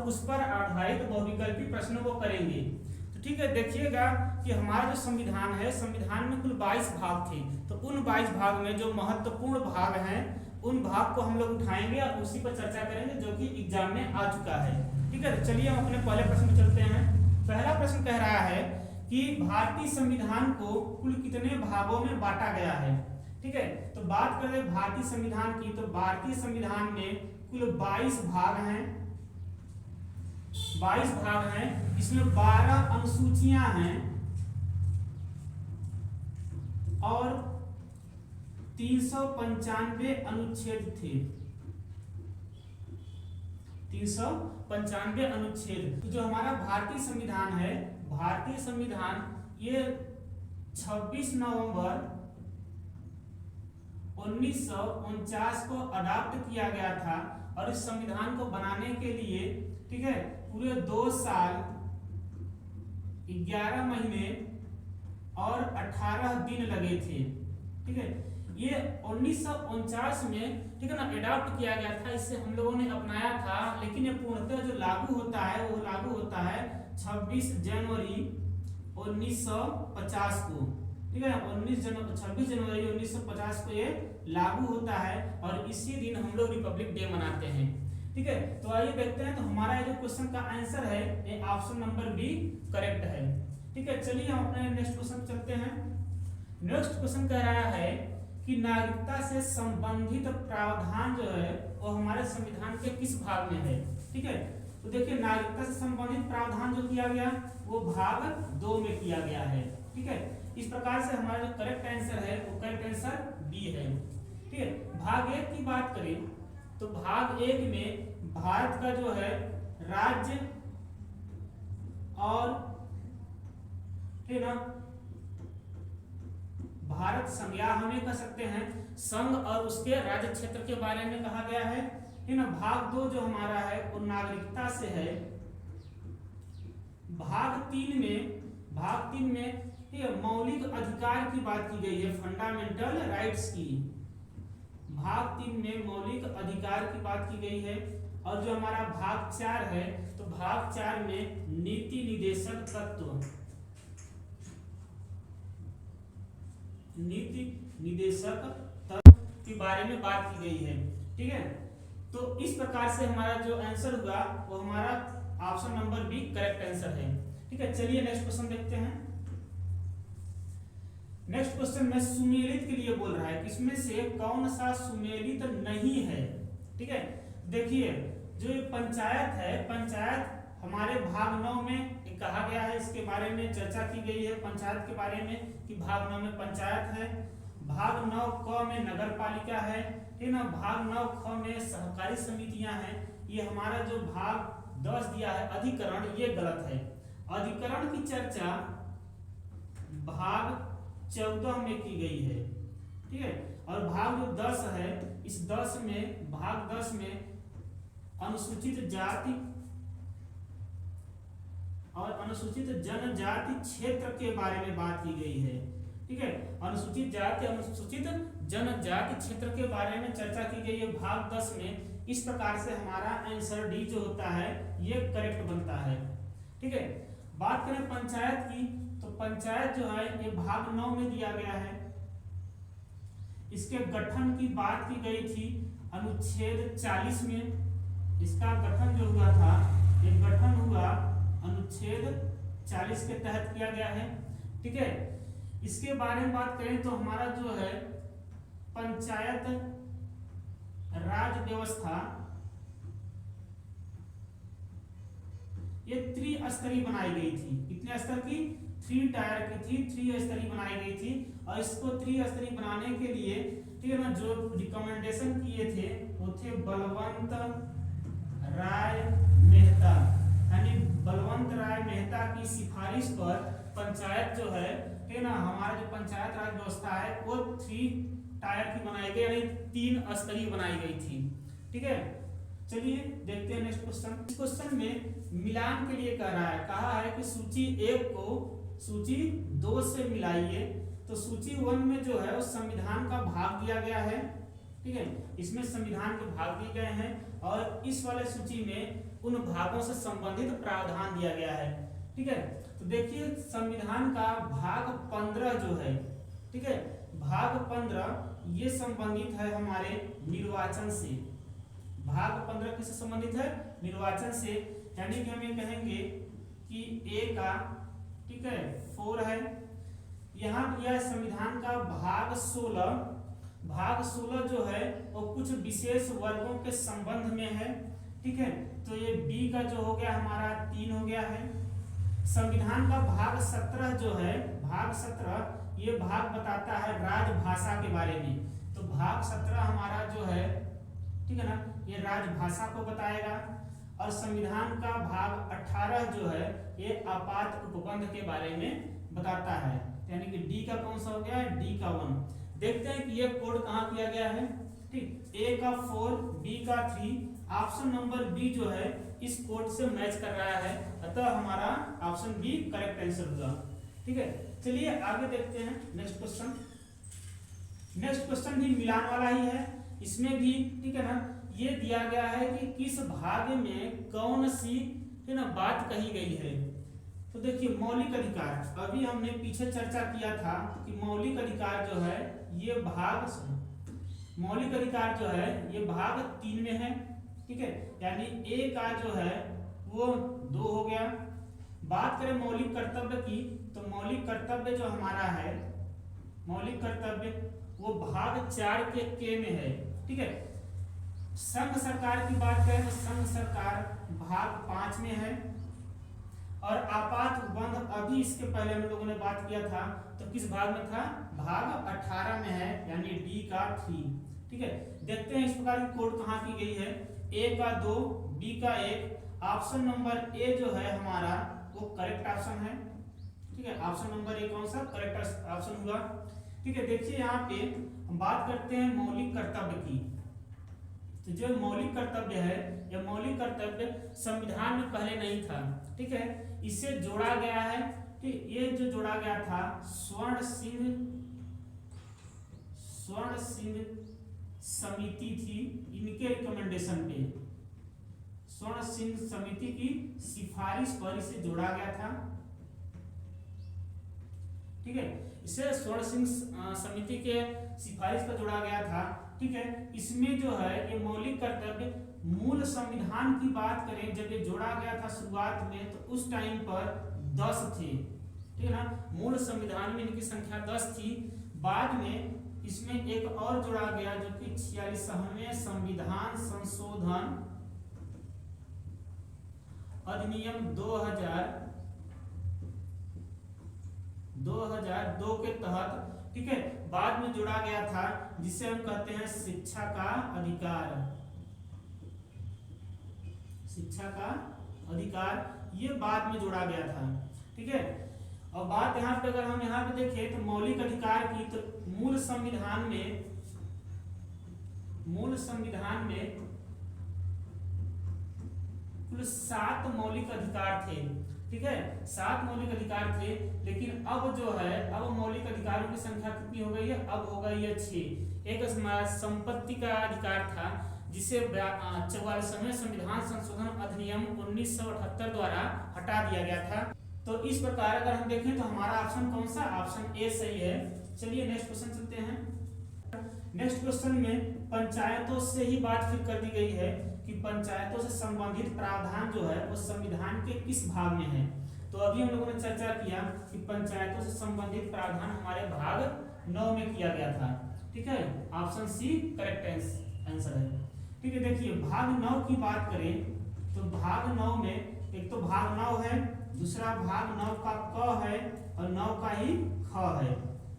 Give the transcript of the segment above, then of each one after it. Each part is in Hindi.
उस पर आधारित बहुविकल्पी प्रश्नों को करेंगे। तो ठीक है, देखिएगा कि हमारा जो संविधान है, संविधान में कुल 22 भाग थे। तो उन 22 भाग में जो महत्वपूर्ण भाग हैं उन भाग को हम लोग उठाएंगे और उसी पर चर्चा करेंगे जो कि एग्जाम में आ चुका है। ठीक है, तो चलिए हम अपने पहले प्रश्न में चलते हैं। पहला प्रश्न कह रहा है कि भारतीय संविधान को कुल कितने भागों में बांटा गया है। ठीक है, तो बात करें भारतीय संविधान की, तो भारतीय संविधान में कुल 22 भाग हैं। 22 भाग हैं, इसमें 12 अनुसूचियां हैं और 395 अनुच्छेद थे। 395 अनुच्छेद। तो जो हमारा भारतीय संविधान है, भारतीय संविधान ये 26 नवंबर 1949 को अडॉप्ट किया गया था और इस संविधान को बनाने के लिए, ठीक है, पूरे 2 साल 11 महीने और 18 दिन लगे थे। ठीक है, ये 1949 में, ठीक है ना, अडॉप्ट किया गया था, इससे हम लोगों ने अपनाया था, लेकिन ये पूर्णतः जो लागू होता है वो लागू होता है 26 जनवरी 1950 को। ठीक है, 26 जनवरी 1950 को ये लागू होता है और इसी दिन हम लोग रिपब्लिक डे मनाते हैं। ठीक है, तो आइए देखते हैं। तो हमारा जो क्वेश्चन का आंसर है ये ऑप्शन नंबर बी करेक्ट है। ठीक है, चलिए हम अपने नेक्स्ट क्वेश्चन चलते हैं। नेक्स्ट क्वेश्चन कह रहा है कि नागरिकता से संबंधित प्रावधान जो है वो हमारे संविधान के किस भाग में है। ठीक है, तो देखिए नागरिकता से संबंधित प्रावधान जो किया गया वो भाग 2 में किया गया है। ठीक है, इस प्रकार से हमारा जो करेक्ट आंसर है वो करेक्ट आंसर बी है। ठीक है, भाग 1 की बात करें तो भाग 1 में भारत का जो है राज्य और, ठीक है ना, भारत संघ या हमें कह सकते हैं संघ और उसके राज्य क्षेत्र के बारे में कहा गया है। ठीक है ना, भाग 2 जो हमारा है वो नागरिकता से है। भाग 3 में मौलिक अधिकार की बात की गई है, फंडामेंटल राइट्स की। भाग 3 में मौलिक अधिकार की बात की गई है। और जो हमारा भाग 4 है, तो भाग 4 में नीति निर्देशक तत्व, नीति निर्देशक तत्व के बारे में बात की गई है। ठीक है, तो इस प्रकार से हमारा जो आंसर हुआ वो हमारा option number B correct answer है। ठीक है, चलिए नेक्स्ट क्वेश्चन देखते हैं। नेक्स्ट क्वेश्चन में सुमेलित के लिए बोल रहा है कि इसमें से कौन सा सुमेलित नहीं है। ठीक है, देखिए जो ये पंचायत है, पंचायत हमारे भाग 9 में कहा गया है, इसके बारे में चर्चा की गई है पंचायत के बारे में कि भाग 9 में पंचायत है, भाग 9 क में नगर पालिका है, ठीक ना, भाग 9 ख में सहकारी समितियां हैं। ये हमारा जो भाग 10 दिया है अधिकरण, ये गलत है। अधिकरण की चर्चा भाग 14 में की गई है। ठीक है, और भाग जो 10 है, इस 10 में, भाग 10 में अनुसूचित जाति और अनुसूचित जनजाति क्षेत्र के बारे में बात की गई है। ठीक है, अनुसूचित जाति अनुसूचित जनजाति क्षेत्र के बारे में चर्चा की गई है भाग 10 में। इस प्रकार से हमारा आंसर डी जो होता है ये करेक्ट बनता है। ठीक है, बात करें पंचायत की, तो पंचायत जो है ये भाग 9 में दिया गया है। इसके गठन की बात की गई थी अनुच्छेद 40 में। इसका गठन जो हुआ था, ये गठन हुआ अनुच्छेद 40 के तहत किया गया है। ठीक है, इसके बारे में बात करें तो हमारा जो है पंचायत राज व्यवस्था ये त्रिस्तरीय बनाई गई थी। कितने स्तर की? 3 टायर की थी, 3 स्तरीय बनाई गई थी। और इसको त्रिस्तरीय बनाने के लिए, ठीक है ना, जो रिकमेंडेशन किए थे वो थे बलवंत राय मेहता, यानी बलवंत राय मेहता की सिफारिश पर पंचायत जो है, ठीक है ना, हमारा जो पंचायत राज व्यवस्था है वो 3 टायर की बनाई गई, यानी 3 स्तरीय बनाई गई थी। ठीक है, चलिए देखते हैं नेक्स्ट क्वेश्चन। इस क्वेश्चन में मिलान के लिए कहा है कि सूची 1 को सूची 2 से मिलाइए। तो सूची 1 में जो है वो संविधान का भाग दिया गया है। ठीक है, इसमें संविधान के भाग दिए गए हैं और इस वाले सूची में उन भागों से संबंधित प्रावधान दिया गया है। ठीक है, तो देखिए संविधान का भाग 15 जो है, ठीक है, भाग 15 ये संबंधित है हमारे निर्वाचन से। भाग 15 किससे संबंधित है? निर्वाचन से। यानी कि हम ये कहेंगे कि ए का, ठीक है, 4 है। यहाँ यह संविधान का भाग 16 जो है वो कुछ विशेष वर्गों के संबंध में है। ठीक है, तो ये बी का जो हो गया हमारा 3 हो गया है। संविधान का भाग 17 जो है, भाग 17 ये भाग बताता है राजभाषा के बारे में। तो भाग 17 हमारा जो है, ठीक है ना, ये राजभाषा को बताएगा। और संविधान का भाग 18 जो है ये आपात उपबंध के बारे में बताता है। यानी कि डी का कौन सा हो गया है? डी का 1। देखते हैं कि ये कोड कहाँ किया गया है। ठीक, ए का 4, बी का 3, ऑप्शन नंबर बी जो है इस कोड से मैच कर रहा है, अतः हमारा ऑप्शन बी करेक्ट आंसर होगा। ठीक है, चलिए आगे देखते हैं नेक्स्ट क्वेश्चन। नेक्स्ट क्वेश्चन भी मिलान वाला ही है, इसमें भी, ठीक है ना, ये दिया गया है कि किस भाग में कौन सी, है ना, बात कही गई है। तो देखिए मौलिक अधिकार, अभी हमने पीछे चर्चा किया था कि मौलिक अधिकार जो है ये भाग, मौलिक अधिकार जो है ये भाग 3 में है। ठीक है, यानी ए का जो है वो 2 हो गया। बात करें मौलिक कर्तव्य की, तो मौलिक कर्तव्य जो हमारा है, मौलिक कर्तव्य वो भाग 4 के में है। ठीक है, संघ सरकार की बात करें तो संघ सरकार भाग 5 में है। और आपात उपबंध अभी इसके पहले हम लोगों ने बात किया था तो किस भाग में था? भाग 18 में है, यानी डी का 3। ठीक है, देखते हैं इस प्रकार की कोड कहाँ की गई है। ए का 2, बी का 1, ऑप्शन नंबर ए जो है हमारा वो करेक्ट ऑप्शन है। ठीक है, ऑप्शन नंबर ए कौन सा? करेक्ट ऑप्शन हुआ। ठीक है, देखिए यहाँ पे हम बात करते हैं मौलिक कर्तव्य की। तो जो मौलिक कर्तव्य है, यह मौलिक कर्तव्य संविधान में पहले नहीं था। ठीक है, इसे जोड़ा गया है। ठीक, ये जो जोड़ा गया था स्वर्ण सिंह समिति थी, इनके रिकमेंडेशन पे, स्वर्ण सिंह समिति की सिफारिश पर इसे जोड़ा गया था। ठीक है, इसे स्वर्ण सिंह समिति के सिफारिश पर जोड़ा गया था। ठीक है, इसमें जो है ये मौलिक कर्तव्य मूल संविधान की बात करें, जब ये जोड़ा गया था शुरुआत में तो उस टाइम पर 10 थे। ठीक है ना, मूल संविधान में इनकी संख्या 10 थी। बाद में इसमें एक और जोड़ा गया जो कि 46वें संविधान संशोधन अधिनियम 2002 के तहत, ठीक है, बाद में जोड़ा गया था, जिसे हम कहते हैं शिक्षा का अधिकार। शिक्षा का अधिकार ये बाद में जोड़ा गया था। ठीक है, और बात यहाँ पे अगर हम यहाँ पे देखें तो मौलिक अधिकार की, तो मूल संविधान में कुल 7 मौलिक अधिकार थे। ठीक है, 7 मौलिक अधिकार थे, लेकिन अब जो है, अब मौलिक अधिकारों की संख्या कितनी हो गई है? अब हो गई है 6। एक संपत्ति का अधिकार था, जिसे 44वें संविधान संशोधन अधिनियम 1978 द्वारा हटा दिया गया था। तो इस प्रकार अगर हम देखें तो हमारा ऑप्शन कौन सा? ऑप्शन ए सही है। चलिए नेक्स्ट क्वेश्चन चलते हैं। नेक्स्ट क्वेश्चन में पंचायतों से ही बात फिर कर दी गई है कि पंचायतों से संबंधित प्रावधान जो है वो संविधान के किस भाग में है। तो अभी हम लोगों ने चर्चा किया कि पंचायतों से संबंधित प्रावधान हमारे भाग 9 में किया गया था। ठीक है, ऑप्शन सी करेक्ट आंसर है। ठीक है, देखिए भाग 9 की बात करें तो भाग 9 में एक तो भाग 9 है, दूसरा भाग 9 का क है और 9 का ही ख है।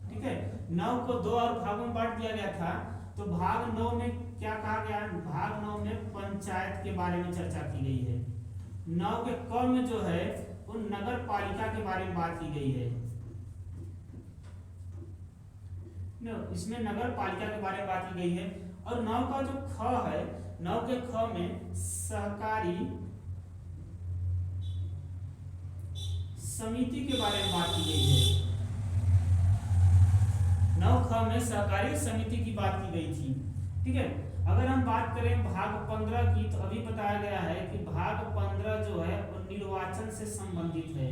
ठीक है, 9 को 2 और भागों में बांट दिया गया था। तो भाग 9 में क्या कहा गया? भाग 9 में पंचायत के बारे में चर्चा की गई है। 9 के क में जो है वो नगर पालिका के बारे में बात की गई है। इसमें नगर पालिका के बारे में बात की गई है। और 9 का जो ख है, 9 के ख में सहकारी समिति के बारे में बात की गई है। 9 ख में सहकारी समिति की बात की गई थी। ठीक है। अगर हम बात करें भाग 15 की, तो अभी बताया गया है कि भाग 15 जो है वो निर्वाचन से संबंधित है।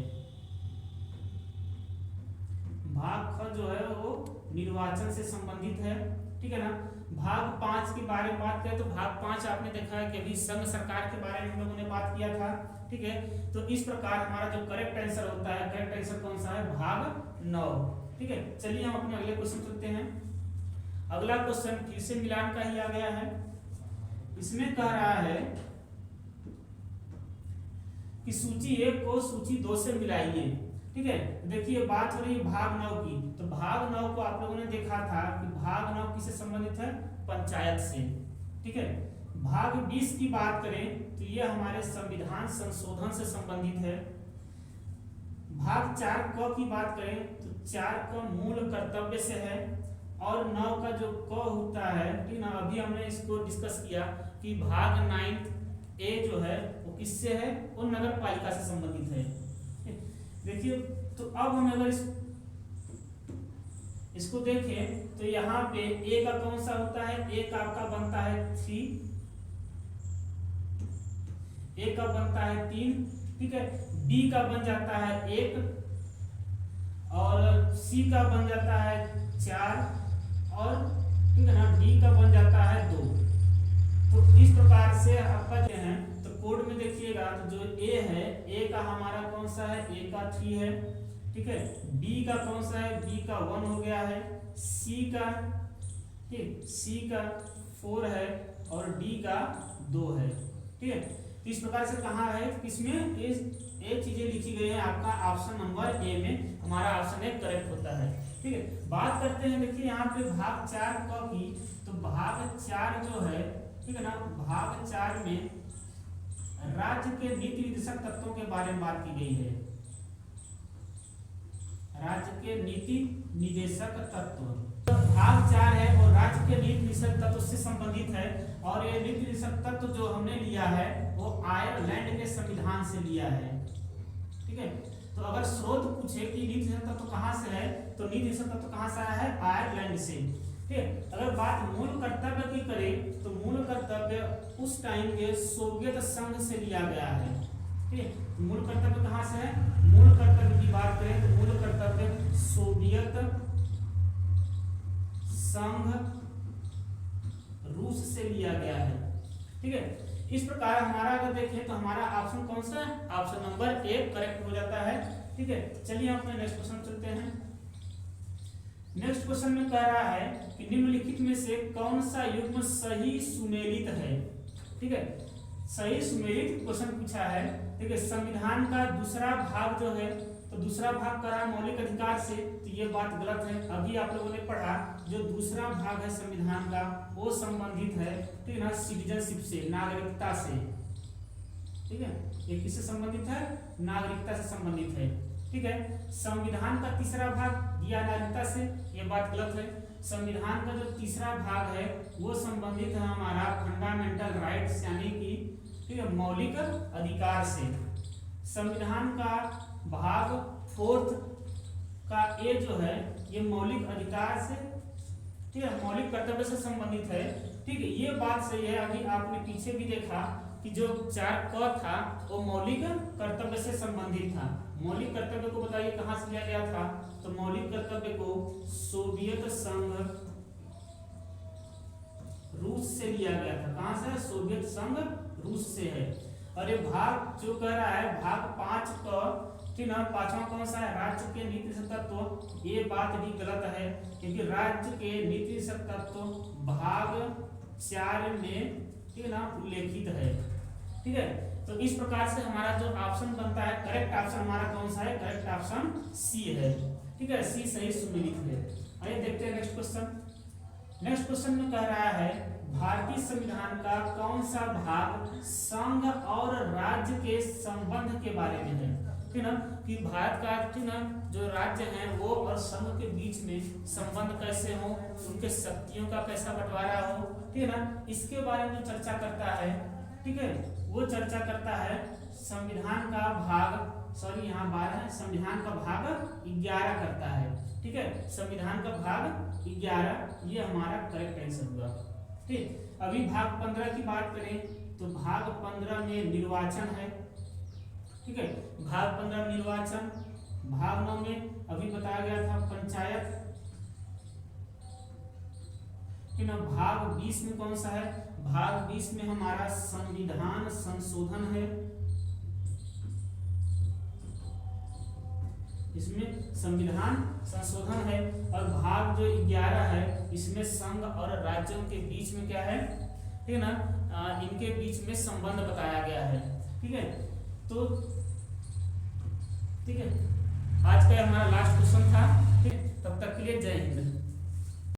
भाग ख जो है वो निर्वाचन से संबंधित है, ठीक है ना। भाग 5 के बारे में बात करें तो भाग 5 आपने देखा है कि अभी संघ सरकार के बारे में हम लोगों ने बात किया था, ठीक है। तो इस प्रकार हमारा जो करेक्ट आंसर होता है, करेक्ट आंसर कौन सा है, भाग 9, ठीक है। चलिए हम अपने अगले क्वेश्चन चलते हैं। अगला क्वेश्चन फिर से मिलान का ही आ गया है। इसमें कह रहा है कि सूची 1 को सूची 2 से मिलाइए, ठीक है। देखिए बात हो रही है भाग 9 की, तो भाग 9 को आप लोगों ने देखा था कि भाग 9 किससे संबंधित है, पंचायत से, ठीक है। भाग 20 की बात करें तो ये हमारे संविधान संशोधन से संबंधित है। भाग 4 क की बात करें तो 4 का मूल कर्तव्य से है, और 9 का जो क होता है, ठीक ना, अभी हमने इसको डिस्कस किया कि भाग 9 ए जो है वो किससे है, वो नगर पालिका से संबंधित है। देखिए तो अब हम अगर इसको देखें तो यहाँ पे ए का कौन सा होता है, ए का आपका बनता है 3, ए का बनता है 3, ठीक है। बी का बन जाता है 1, और सी का बन जाता है 4, और ठीक है ना, डी का बन जाता है 2। तो इस प्रकार से आपका जो है तो कोड में देखिएगा तो जो ए है, ए का हमारा कौन सा है, ए का 3 है, ठीक है। बी का कौन सा है, बी का 1 हो गया है, सी का, ठीक, सी का 4 है, और डी का 2 है, ठीक है। तो इस प्रकार से कहाँ है, किसमें ये चीजें लिखी गई है, आपका ऑप्शन नंबर ए में हमारा ऑप्शन ए करेक्ट होता है, ठीक है। बात करते हैं, देखिए यहाँ पे भाग 4 क की, तो भाग 4 जो है, ठीक है ना, भाग 4 में राज्य के नीति निर्देशक तत्वों के बारे में बात की गई है। राज्य के नीति निर्देशक तत्व, तो भाग 4 है और राज्य के नीति निर्देशक तत्व से संबंधित है, और ये नीति निर्देशक तत्व जो हमने लिया है वो आयरलैंड के संविधान से लिया है, ठीक है। तो अगर स्रोत पूछे कि नीति निर्देशक तत्व कहाँ से है, तो नीति निर्देशक तत्व कहाँ से आया है, आयरलैंड से, ठीक है। अगर बात मूल कर्तव्य की करें तो मूल कर्तव्य उस टाइम के सोवियत संघ से लिया गया है, ठीक है। मूल कर्तव्य कहाँ से है, मूल कर्तव्य की बात करें तो मूल कर्तव्य सोवियत संघ रूस से लिया गया है, ठीक है। इस प्रकार हमारा अगर देखें तो हमारा ऑप्शन कौन सा है, ऑप्शन नंबर ए करेक्ट हो जाता है, ठीक है। चलिए अपने नेक्स्ट क्वेश्चन चलते हैं। नेक्स्ट क्वेश्चन में कह रहा है कि निम्नलिखित में से कौन सा युग्म सही सुमेलित है, ठीक है। सही सुमेलित क्वेश्चन पूछा है, ठीक है। संविधान का दूसरा भाग जो है, तो दूसरा भाग कह रहा है मौलिक अधिकार से, तो ये बात गलत है। अभी आप लोगों ने पढ़ा जो दूसरा भाग है संविधान का वो संबंधित है, ठीक है ना, सिटीजनशिप से, नागरिकता से, ठीक है। ये किससे संबंधित है, नागरिकता से संबंधित है, ठीक है। संविधान का तीसरा भाग दिया नागरिकता से, ये बात गलत है। संविधान का जो तीसरा भाग है वो संबंधित है हमारा फंडामेंटल राइट्स यानी कि, ठीक है, मौलिक अधिकार से। संविधान का भाग 4 का ए जो है ये मौलिक अधिकार से, ठीक है, मौलिक कर्तव्य से संबंधित है, ठीक है। ये बात सही है। अभी आपने पीछे भी देखा कि जो 4 क था वो मौलिक कर्तव्य से संबंधित था। मौलिक कर्तव्य को बताइए कहाँ से लिया गया था, तो मौलिक कर्तव्य को सोवियत संघ रूस से लिया गया था। कहाँ से, सोवियत संघ रूस से है। और ये भाग जो कह रहा है भाग 5 का, ठीक ना, 5वां कौन सा है, राज्य के नीति तत्व, ये बात भी गलत है क्योंकि राज्य के नीति तत्व भाग 4 में, ठीक ना, उल्लेखित है, ठीक है। तो इस प्रकार से हमारा जो ऑप्शन बनता है, करेक्ट ऑप्शन हमारा कौन सा है, करेक्ट ऑप्शन सी है, ठीक है, सी सही सुमेलित है। आइए देखते हैं नेक्स्ट क्वेश्चन। नेक्स्ट क्वेश्चन में कह रहा है भारतीय संविधान का कौन सा भाग संघ और राज्य के संबंध के बारे में है, ठीक ना, कि भारत का, ठीक ना, जो राज्य हैं वो और संघ के बीच में संबंध कैसे हो, उनके शक्तियों का कैसा बंटवारा हो, ठीक है ना, इसके बारे में चर्चा करता है, ठीक है। वो चर्चा करता है संविधान का भाग, सॉरी यहाँ 12 है, संविधान का भाग 11 करता है, ठीक है। संविधान का भाग 11 ये हमारा करेक्ट आंसर हुआ। ठीक, अभी भाग 15 की बात करें तो भाग 15 में निर्वाचन है, ठीक है, भाग 15 निर्वाचन। भाग 9 में अभी बताया गया था पंचायत, ठीक ना। भाग 20 में कौन सा है, भाग 20 में हमारा संविधान संशोधन है, इसमें संविधान संशोधन है। और भाग जो 11 है इसमें संघ और राज्यों के बीच में क्या है, ठीक है ना, इनके बीच में संबंध बताया गया है, ठीक है। तो ठीक है, आज का हमारा लास्ट क्वेश्चन था, ठीक, तब तक के लिए जय हिंद।